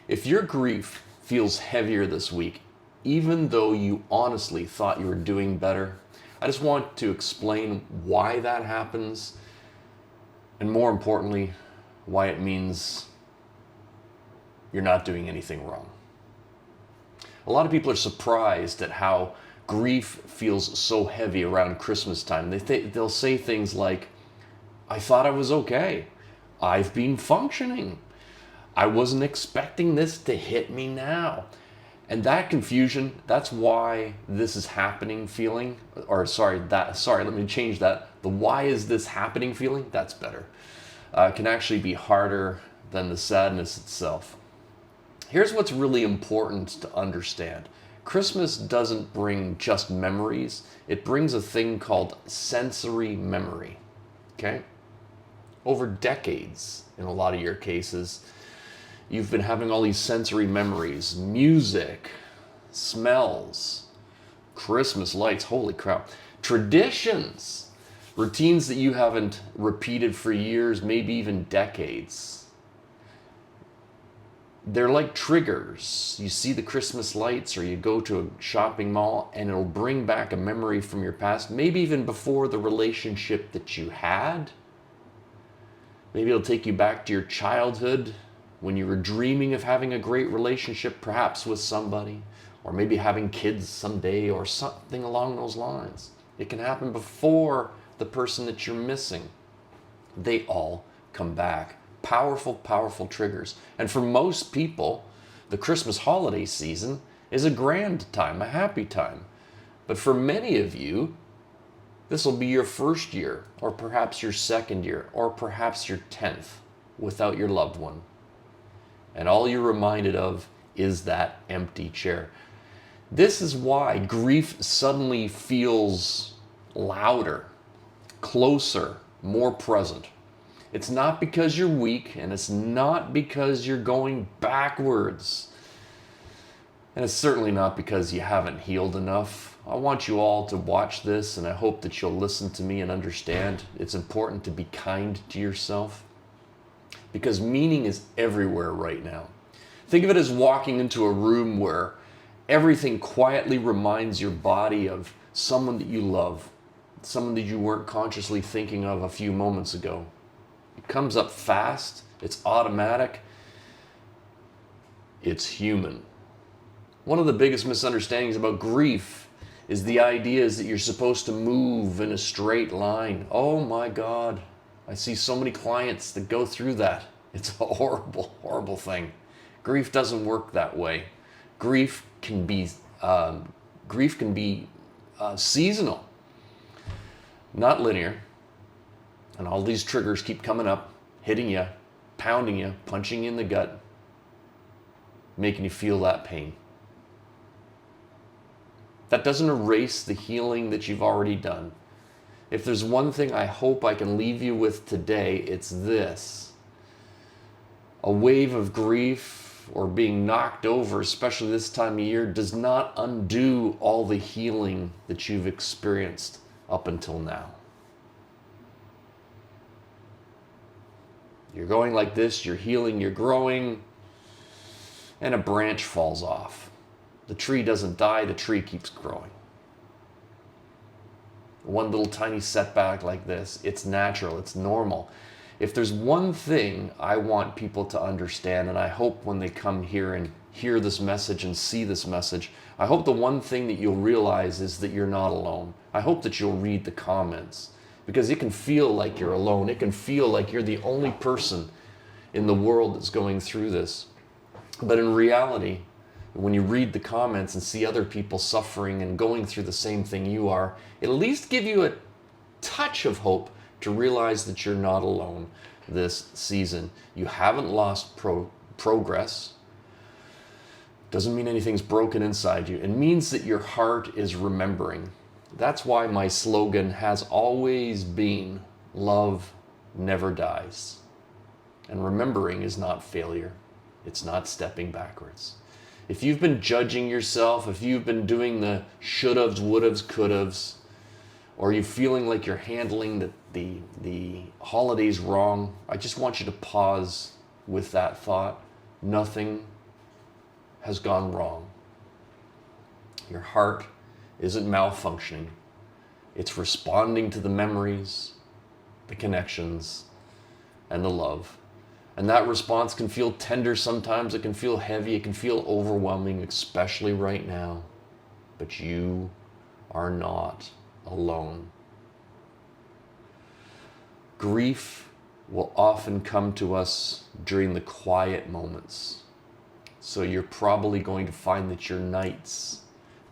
If your grief feels heavier this week, even though you honestly thought you were doing better, I just want to explain why that happens, and more importantly, why it means you're not doing anything wrong. A lot of people are surprised at how grief feels so heavy around Christmas time. They'll say things like, I thought I was okay. I've been functioning. I wasn't expecting this to hit me now. And that confusion, that's why this is happening feeling, let me change that. The why is this happening feeling, that's better. Can actually be harder than the sadness itself. Here's what's really important to understand. Christmas doesn't bring just memories. It brings a thing called sensory memory, okay? Over decades, in a lot of your cases, you've been having all these sensory memories, music, smells, Christmas lights, holy crap, traditions, routines that you haven't repeated for years, maybe even decades. They're like triggers. You see the Christmas lights or you go to a shopping mall and it'll bring back a memory from your past, maybe even before the relationship that you had. Maybe it'll take you back to your childhood when you were dreaming of having a great relationship, perhaps with somebody, or maybe having kids someday or something along those lines. It can happen before the person that you're missing. They all come back. Powerful, powerful triggers. And for most people, the Christmas holiday season is a grand time, a happy time. But for many of you, this will be your first year, or perhaps your second year, or perhaps your 10th without your loved one. And all you're reminded of is that empty chair. This is why grief suddenly feels louder, closer, more present. It's not because you're weak, and it's not because you're going backwards. And it's certainly not because you haven't healed enough. I want you all to watch this, and I hope that you'll listen to me and understand it's important to be kind to yourself, because meaning is everywhere right now. Think of it as walking into a room where everything quietly reminds your body of someone that you love, someone that you weren't consciously thinking of a few moments ago. It comes up fast, it's automatic, it's human. One of the biggest misunderstandings about grief is the idea is that you're supposed to move in a straight line. Oh my God, I see so many clients that go through that. It's a horrible, horrible thing. Grief doesn't work that way. Grief can be seasonal, not linear. And all these triggers keep coming up, hitting you, pounding you, punching you in the gut, making you feel that pain. That doesn't erase the healing that you've already done. If there's one thing I hope I can leave you with today, it's this. A wave of grief or being knocked over, especially this time of year, does not undo all the healing that you've experienced up until now. You're going like this, you're healing, you're growing, and a branch falls off. The tree doesn't die, the tree keeps growing. One little tiny setback like this, it's natural, it's normal. If there's one thing I want people to understand, and I hope when they come here and hear this message and see this message, I hope the one thing that you'll realize is that you're not alone. I hope that you'll read the comments, because it can feel like you're alone. It can feel like you're the only person in the world that's going through this. But in reality, when you read the comments and see other people suffering and going through the same thing you are, it'll at least give you a touch of hope to realize that you're not alone this season. You haven't lost progress. Doesn't mean anything's broken inside you. It means that your heart is remembering. That's why my slogan has always been, love never dies. And remembering is not failure. It's not stepping backwards. If you've been judging yourself, if you've been doing the should-haves, would-haves, could-haves, or you're feeling like you're handling the holidays wrong, I just want you to pause with that thought. Nothing has gone wrong. Your heart isn't malfunctioning. It's responding to the memories, the connections, and the love. And that response can feel tender sometimes. It can feel heavy. It can feel overwhelming, especially right now. But you are not alone. Grief will often come to us during the quiet moments. So you're probably going to find that your nights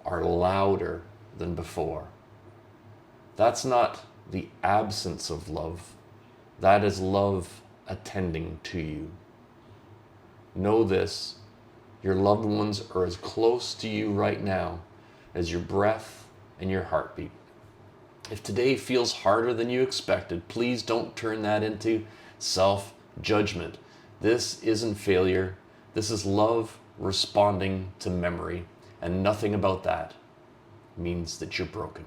are louder than before. That's not the absence of love. That is love attending to you. Know this, your loved ones are as close to you right now as your breath and your heartbeat. If today feels harder than you expected, please don't turn that into self-judgment. This isn't failure. This is love responding to memory, and nothing about that means that you're broken.